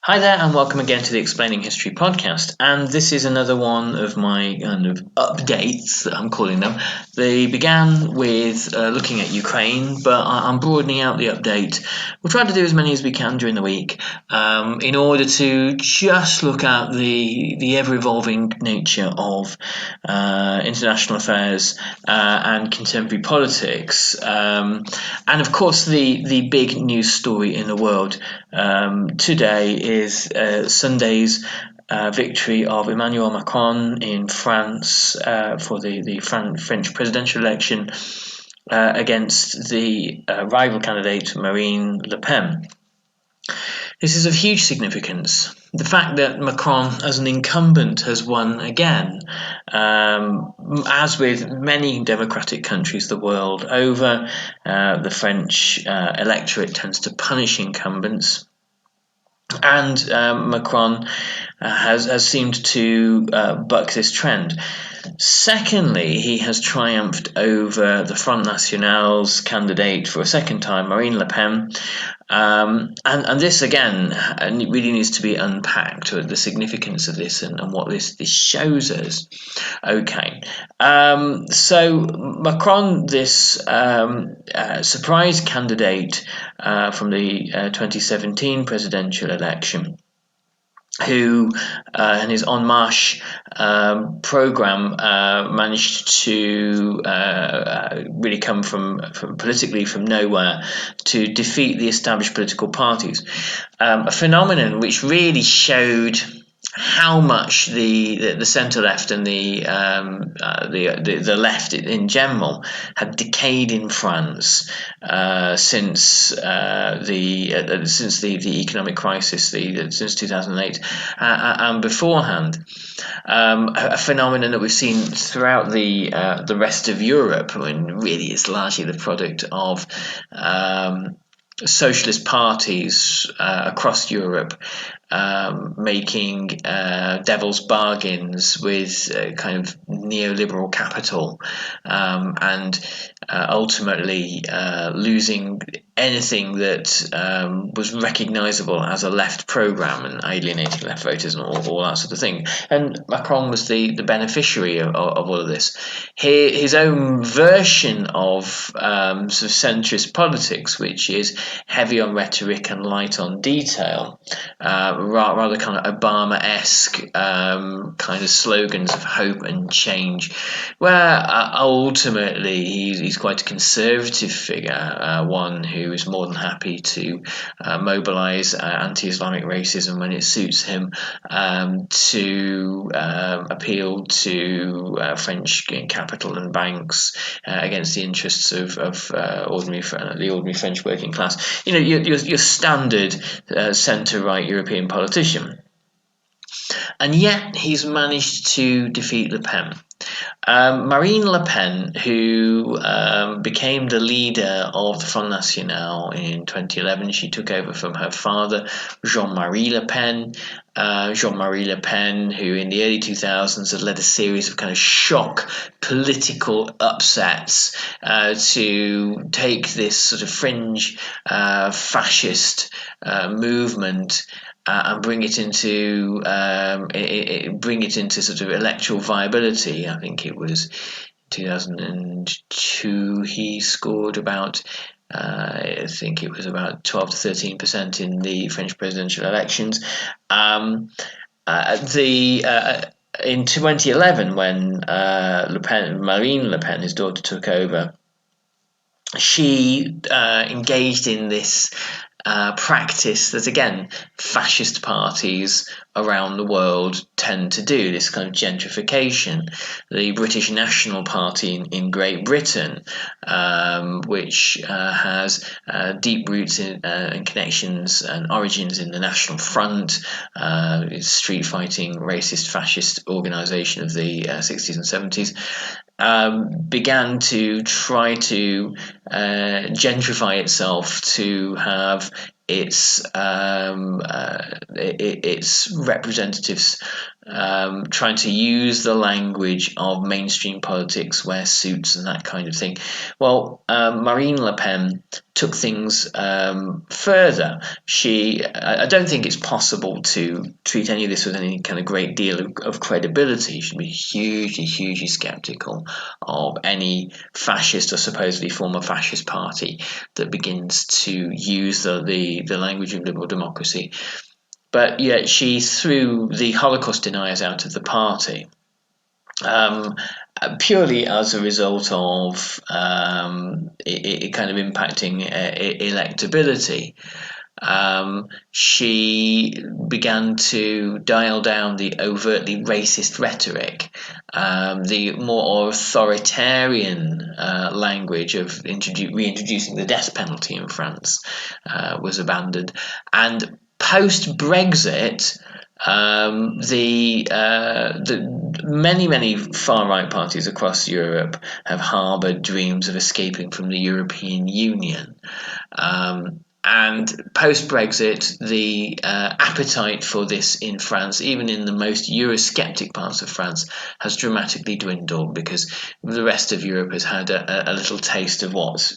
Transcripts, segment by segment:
Hi there, and welcome again to the Explaining History podcast. And this is another one of my kind of updates that I'm calling them. They began with looking at Ukraine, but I'm broadening out the update. We'll try to do as many as we can during the week in order to just look at the ever evolving nature of international affairs and contemporary politics. And of course, the big news story in the world today is Sunday's victory of Emmanuel Macron in France for the French presidential election against the rival candidate Marine Le Pen. This is of huge significance. The fact that Macron, as an incumbent, has won again, as with many democratic countries the world over, the French electorate tends to punish incumbents. And Macron has seemed to buck this trend. Secondly, he has triumphed over the Front National's candidate for a second time, Marine Le Pen. And this, again, really needs to be unpacked, the significance of this and what this shows us. Okay, so Macron, this surprise candidate from the 2017 presidential election, who in his En Marche program managed to really come from politically from nowhere to defeat the established political parties. A phenomenon which really showed how much the centre left and the left in general had decayed in France since the economic crisis, since 2008 and beforehand. A phenomenon that we've seen throughout the rest of Europe, and really is largely the product of socialist parties across Europe making devil's bargains with kind of neoliberal capital and ultimately losing anything that was recognisable as a left programme and alienating left voters and all that sort of thing. And Macron was the beneficiary of all of this. His own version of sort of centrist politics, which is heavy on rhetoric and light on detail, rather kind of Obama-esque kind of slogans of hope and change, where ultimately he's quite a conservative figure, one who is more than happy to mobilise anti-Islamic racism when it suits him, to appeal to French capital and banks against the interests of the ordinary French working class. You know, your standard centre-right European politician. And yet he's managed to defeat Le Pen. Marine Le Pen, who became the leader of the Front National in 2011, she took over from her father, Jean-Marie Le Pen. Jean-Marie Le Pen, who in the early 2000s had led a series of kind of shock political upsets to take this sort of fringe fascist movement and bring it into sort of electoral viability. I think it was 2002 he scored about I think it was about 12 to 13% in the French presidential elections. In 2011, when Marine Le Pen, his daughter, took over, she engaged in this practice that, again, fascist parties around the world tend to do, this kind of gentrification. The British National Party in Great Britain, which has deep roots and connections and origins in the National Front, street fighting, racist, fascist organisation of the 60s and 70s, began to try to gentrify itself to have its representatives trying to use the language of mainstream politics, wear suits and that kind of thing. Well, Marine Le Pen took things further. I don't think it's possible to treat any of this with any kind of great deal of credibility. You should be hugely sceptical of any fascist or supposedly former fascist party that begins to use the language of liberal democracy. But yet she threw the Holocaust deniers out of the party. Purely as a result of it kind of impacting electability. She began to dial down the overtly racist rhetoric, the more authoritarian language of reintroducing the death penalty in France was abandoned, and post-Brexit, the many far right parties across Europe have harboured dreams of escaping from the European Union. And post-Brexit, the appetite for this in France, even in the most Eurosceptic parts of France, has dramatically dwindled because the rest of Europe has had a little taste of what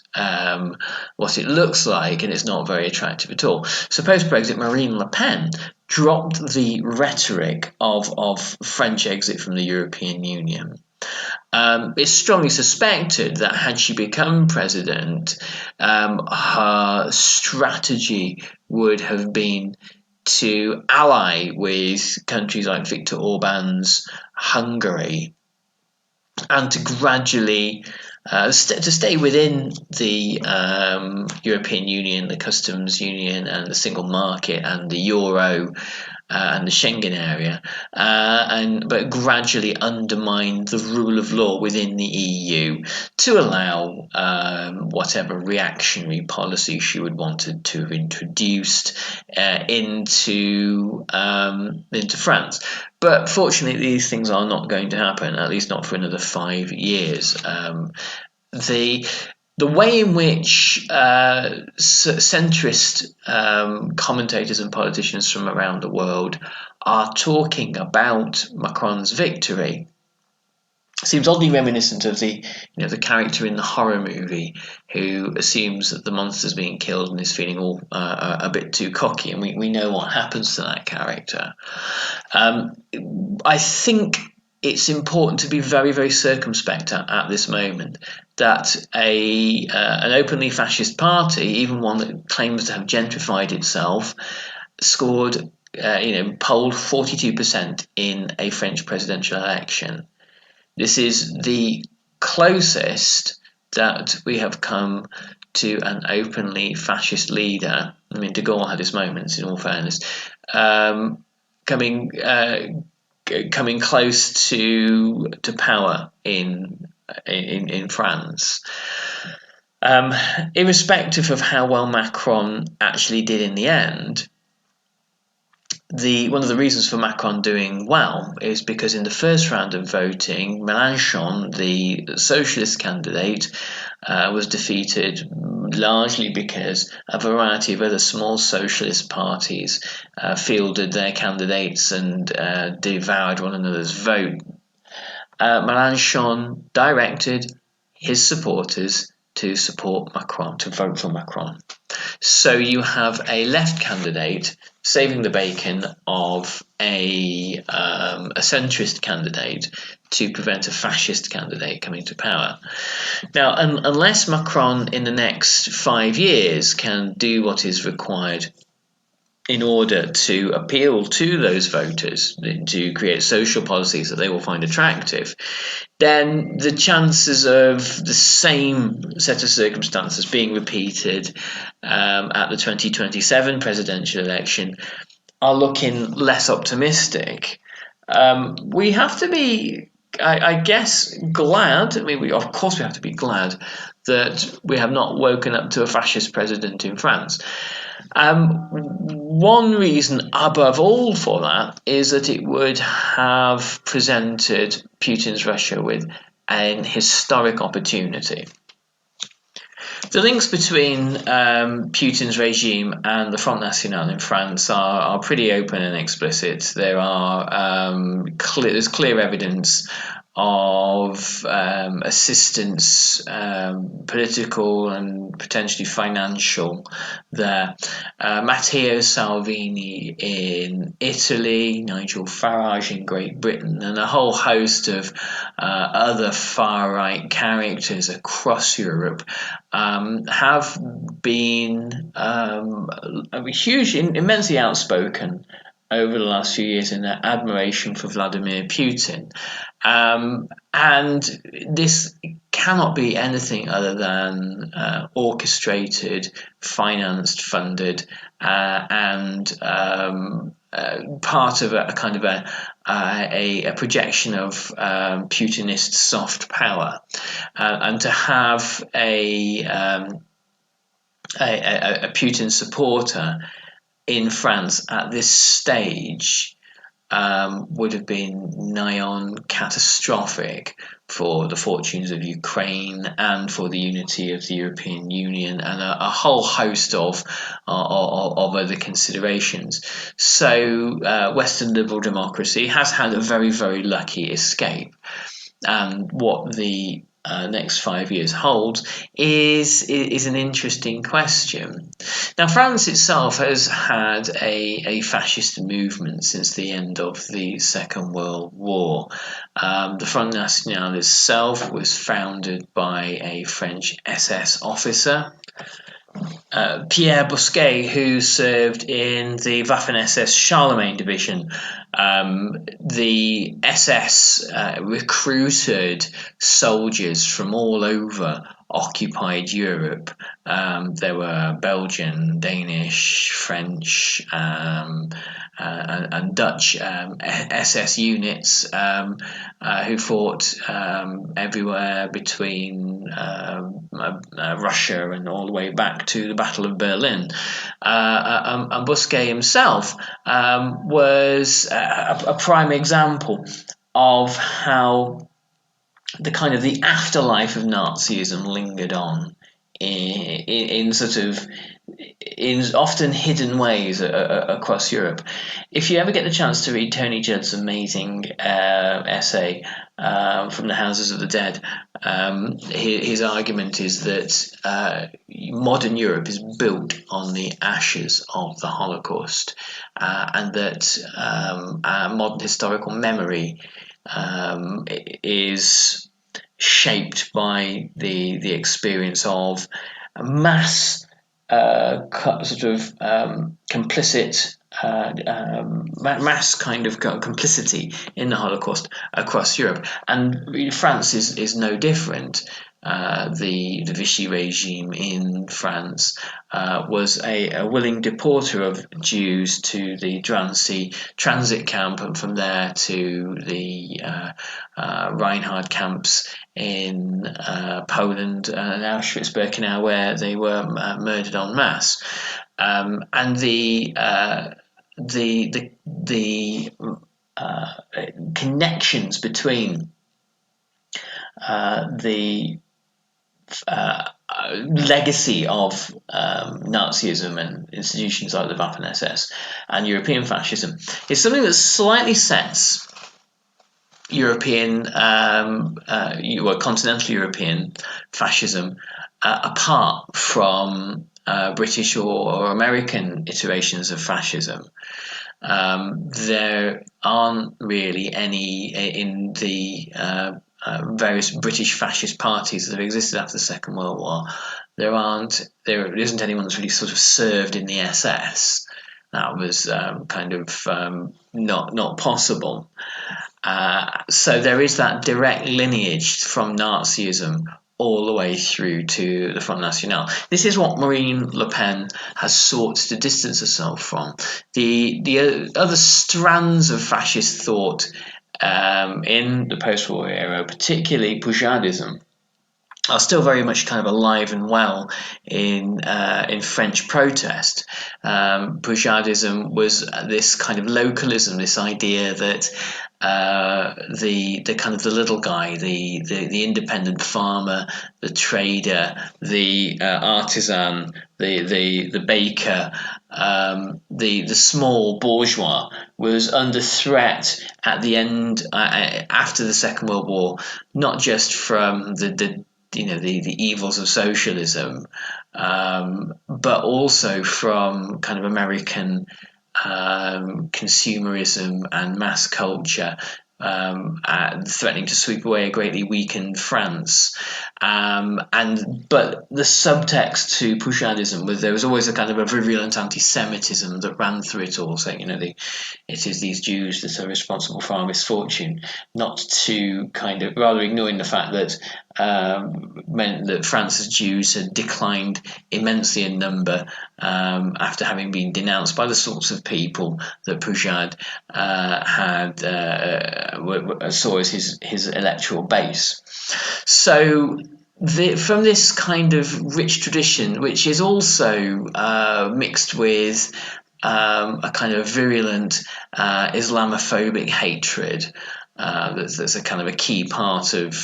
it looks like, and it's not very attractive at all. So post-Brexit, Marine Le Pen dropped the rhetoric of French exit from the European Union. It's strongly suspected that had she become president, her strategy would have been to ally with countries like Viktor Orban's Hungary and to gradually to stay within the European Union, the customs union and the single market and the euro and the Schengen area, but gradually undermine the rule of law within the EU to allow whatever reactionary policy she would wanted to have introduced into France. But fortunately, these things are not going to happen, at least not for another 5 years. The way in which centrist commentators and politicians from around the world are talking about Macron's victory seems oddly reminiscent of the character in the horror movie who assumes that the monster's being killed and is feeling all a bit too cocky, and we know what happens to that character. I think it's important to be very circumspect at this moment that an openly fascist party, even one that claims to have gentrified itself, polled 42% in a French presidential election. This is the closest that we have come to an openly fascist leader. I mean, de Gaulle had his moments, in all fairness, coming close to power in France. Irrespective of how well Macron actually did in the end, one of the reasons for Macron doing well is because in the first round of voting, Mélenchon, the socialist candidate, was defeated largely because a variety of other small socialist parties fielded their candidates and devoured one another's vote. Mélenchon directed his supporters to support Macron, to vote for Macron. So you have a left candidate saving the bacon of a centrist candidate to prevent a fascist candidate coming to power. Now, unless Macron in the next 5 years can do what is required in order to appeal to those voters, to create social policies that they will find attractive, then the chances of the same set of circumstances being repeated at the 2027 presidential election are looking less optimistic. We have to be, I guess, glad. I mean, of course we have to be glad that we have not woken up to a fascist president in France. One reason above all for that is that it would have presented Putin's Russia with an historic opportunity. The links between Putin's regime and the Front National in France are pretty open and explicit. There's clear evidence of assistance, political and potentially financial, there. Matteo Salvini in Italy, Nigel Farage in Great Britain, and a whole host of other far-right characters across Europe have been immensely outspoken over the last few years in their admiration for Vladimir Putin. And this cannot be anything other than orchestrated, financed, funded, and part of a kind of a projection of Putinist soft power, and to have a Putin supporter in France at this stage would have been nigh on catastrophic for the fortunes of Ukraine and for the unity of the European Union, and a whole host of other considerations. So Western liberal democracy has had a very, very lucky escape. And what the next 5 years holds is an interesting question. Now, France itself has had a fascist movement since the end of the Second World War. The Front National itself was founded by a French SS officer, Pierre Bousquet, who served in the Waffen-SS Charlemagne division. The SS recruited soldiers from all over occupied Europe. There were Belgian, Danish, French, and Dutch SS units who fought everywhere between Russia and all the way back to the Battle of Berlin. And Bousquet himself was a prime example of how the kind of the afterlife of Nazism lingered on in sort of in often hidden ways across Europe. If you ever get the chance to read Tony Judd's amazing essay from the Houses of the Dead, his argument is that modern Europe is built on the ashes of the Holocaust, and that modern historical memory is shaped by the experience of mass complicit mass kind of complicity in the Holocaust across Europe, and France is no different. The Vichy regime in France was a willing deporter of Jews to the Drancy transit camp, and from there to the Reinhard camps in Poland and Auschwitz-Birkenau, where they were murdered en masse. And the connections between the legacy of Nazism and institutions like the Waffen-SS and European fascism is something that slightly sets European, continental European fascism apart from British or American iterations of fascism. There aren't really any in the various British fascist parties that have existed after the Second World War. There isn't anyone that's really sort of served in the SS. That was not possible. So there is that direct lineage from Nazism all the way through to the Front National. This is what Marine Le Pen has sought to distance herself from. The other strands of fascist thought in the post-war era, particularly Poujadism, are still very much kind of alive and well in French protest. Bourgeoisism was this kind of localism, this idea that the kind of the little guy, the independent farmer, the trader, the artisan, the baker, the small bourgeois was under threat at the end after the Second World War, not just from the evils of socialism, but also from kind of American consumerism and mass culture, threatening to sweep away a greatly weakened France. But the subtext to Poujadism was there was always a kind of a virulent anti-Semitism that ran through it all, saying, it is these Jews that are responsible for our misfortune, not to kind of rather ignoring the fact that meant that France's Jews had declined immensely in number after having been denounced by the sorts of people that Poujade saw as his electoral base. So from this kind of rich tradition, which is also mixed with a kind of virulent Islamophobic hatred, that's a kind of a key part of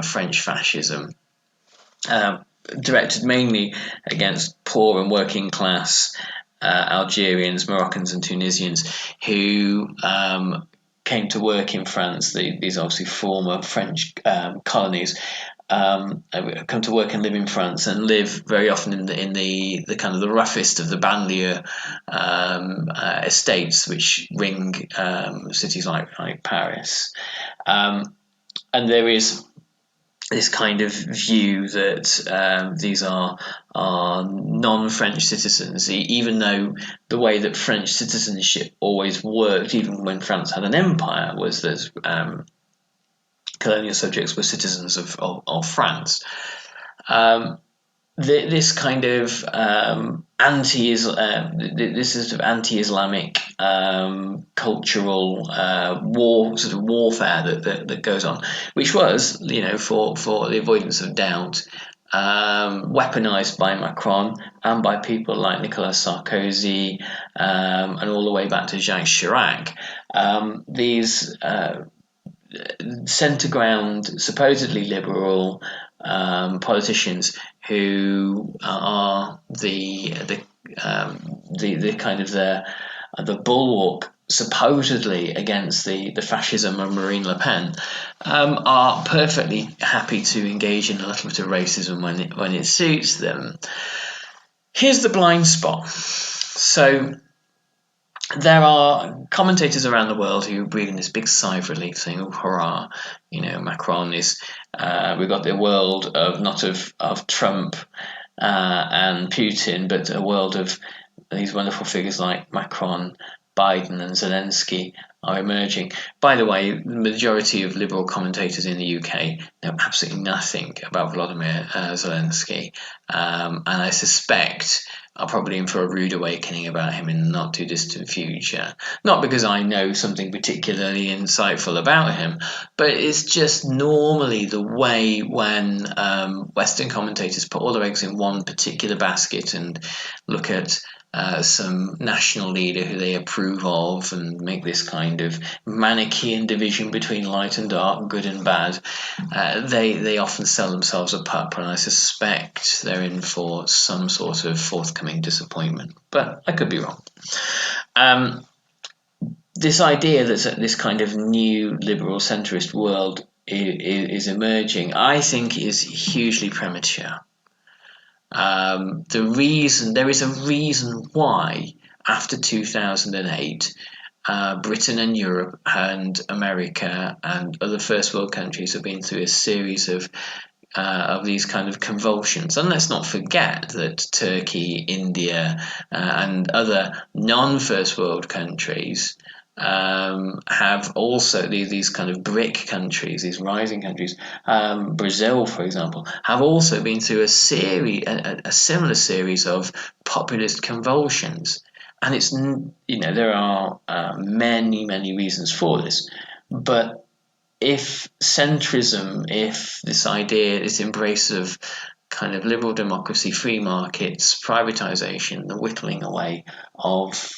French fascism, directed mainly against poor and working class Algerians, Moroccans, and Tunisians who came to work in France. These obviously former French colonies. Come to work and live in France, and live very often in the kind of the roughest of the banlieue estates, which ring cities like Paris. And there is this kind of view that these are non-French citizens, even though the way that French citizenship always worked, even when France had an empire, was that colonial subjects were citizens of France. This kind of anti-Islamic cultural warfare that goes on, which was, for the avoidance of doubt, weaponized by Macron and by people like Nicolas Sarkozy, and all the way back to Jacques Chirac. These centre ground, supposedly liberal politicians who are the kind of the bulwark supposedly against the fascism of Marine Le Pen, are perfectly happy to engage in a little bit of racism when it suits them. Here's the blind spot. So there are commentators around the world who breathe in this big sigh of relief, saying, "Oh, hurrah! Macron is. We've got the world of not of Trump and Putin, but a world of these wonderful figures like Macron, Biden, and Zelensky are emerging." By the way, the majority of liberal commentators in the UK know absolutely nothing about Volodymyr Zelensky, and I suspect are probably in for a rude awakening about him in the not too distant future. Not because I know something particularly insightful about him, but it's just normally the way when Western commentators put all their eggs in one particular basket and look at some national leader who they approve of and make this kind of Manichaean division between light and dark, good and bad. They often sell themselves a pup, and I suspect they're in for some sort of forthcoming disappointment. But I could be wrong. This idea that this kind of new liberal centrist world is emerging, I think, is hugely premature. There is a reason why after 2008, Britain and Europe and America and other first world countries have been through a series of these kind of convulsions. And let's not forget that Turkey, India, and other non-first world countries have also these kind of BRIC countries, these rising countries, Brazil, for example, have also been through a similar series of populist convulsions. And there are many reasons for this, but if centrism, if this idea, this embrace of kind of liberal democracy, free markets, privatization, the whittling away of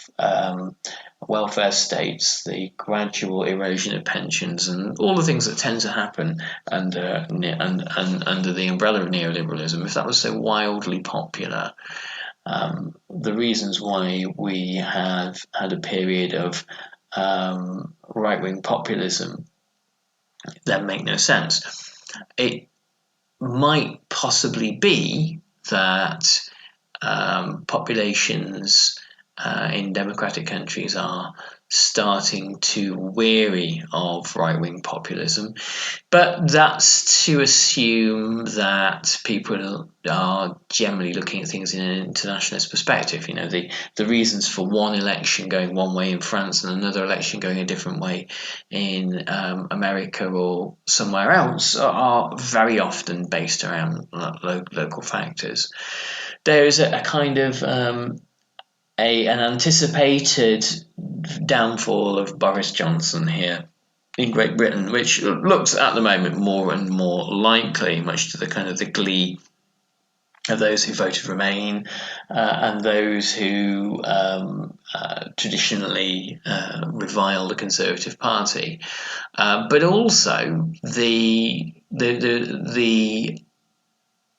welfare states, the gradual erosion of pensions, and all the things that tend to happen under under the umbrella of neoliberalism, if that was so wildly popular, the reasons why we have had a period of right-wing populism then make no sense. It might possibly be that populations in democratic countries are starting to weary of right-wing populism, but that's to assume that people are generally looking at things in an internationalist perspective. The reasons for one election going one way in France and another election going a different way in America or somewhere else are very often based around local factors. There is a kind of an anticipated downfall of Boris Johnson here in Great Britain, which looks at the moment more and more likely, much to the kind of the glee of those who voted Remain and those who traditionally revile the Conservative Party, but also the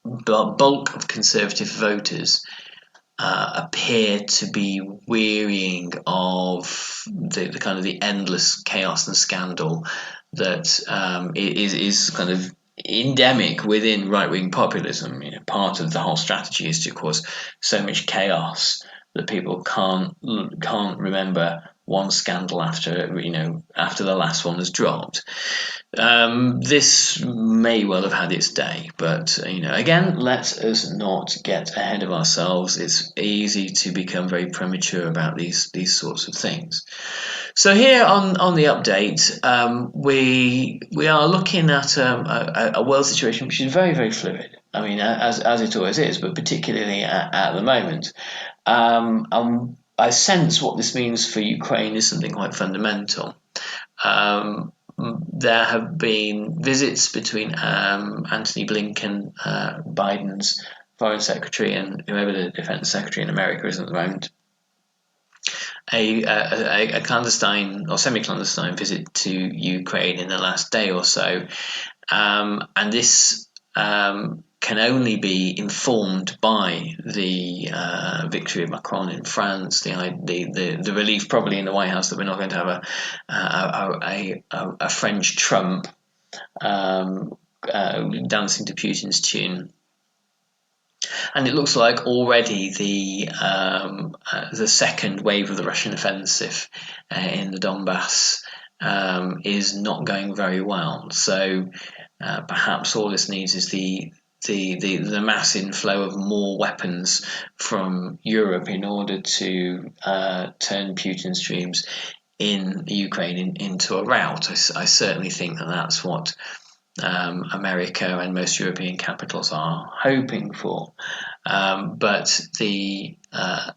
bulk of Conservative voters appear to be wearying of the kind of the endless chaos and scandal that is kind of endemic within right-wing populism. Part of the whole strategy is to cause so much chaos that people can't remember one scandal after the last one has dropped. This may well have had its day, but again, let us not get ahead of ourselves. It's easy to become very premature about these sorts of things. So here on the update, we are looking at a world situation which is very, very fluid. I mean, as it always is, but particularly at the moment. I sense what this means for Ukraine is something quite fundamental. There have been visits between Antony Blinken, Biden's foreign secretary, and whoever the defense secretary in America is at the moment. A clandestine or semi-clandestine visit to Ukraine in the last day or so, and this can only be informed by the victory of Macron in France, the relief probably in the White House that we're not going to have a French Trump dancing to Putin's tune. And it looks like already the second wave of the Russian offensive in the Donbass is not going very well. So perhaps all this needs is the mass inflow of more weapons from Europe in order to turn Putin's troops in Ukraine into a rout. I certainly think that's what America and most European capitals are hoping for. But the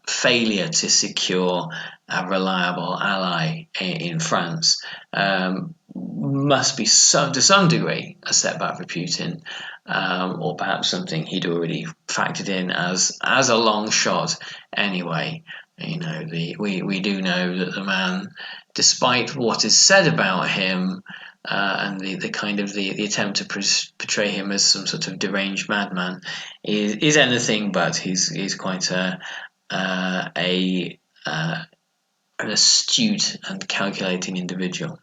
failure to secure a reliable ally in France must be to some degree a setback for Putin, or perhaps something he'd already factored in as a long shot anyway. We do know that the man, despite what is said about him, and the attempt to portray him as some sort of deranged madman is anything but. He's quite an astute and calculating individual.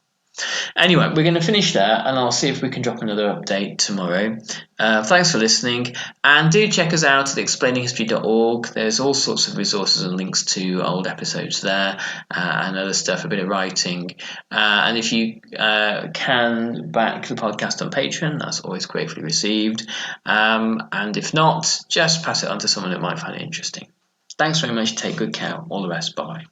Anyway, we're going to finish there, and I'll see if we can drop another update tomorrow. Thanks for listening, and do check us out at explaininghistory.org. There's all sorts of resources and links to old episodes there, and other stuff, a bit of writing. And if you can back the podcast on Patreon, that's always gratefully received. And if not, just pass it on to someone that might find it interesting. Thanks very much. Take good care. All the best. Bye.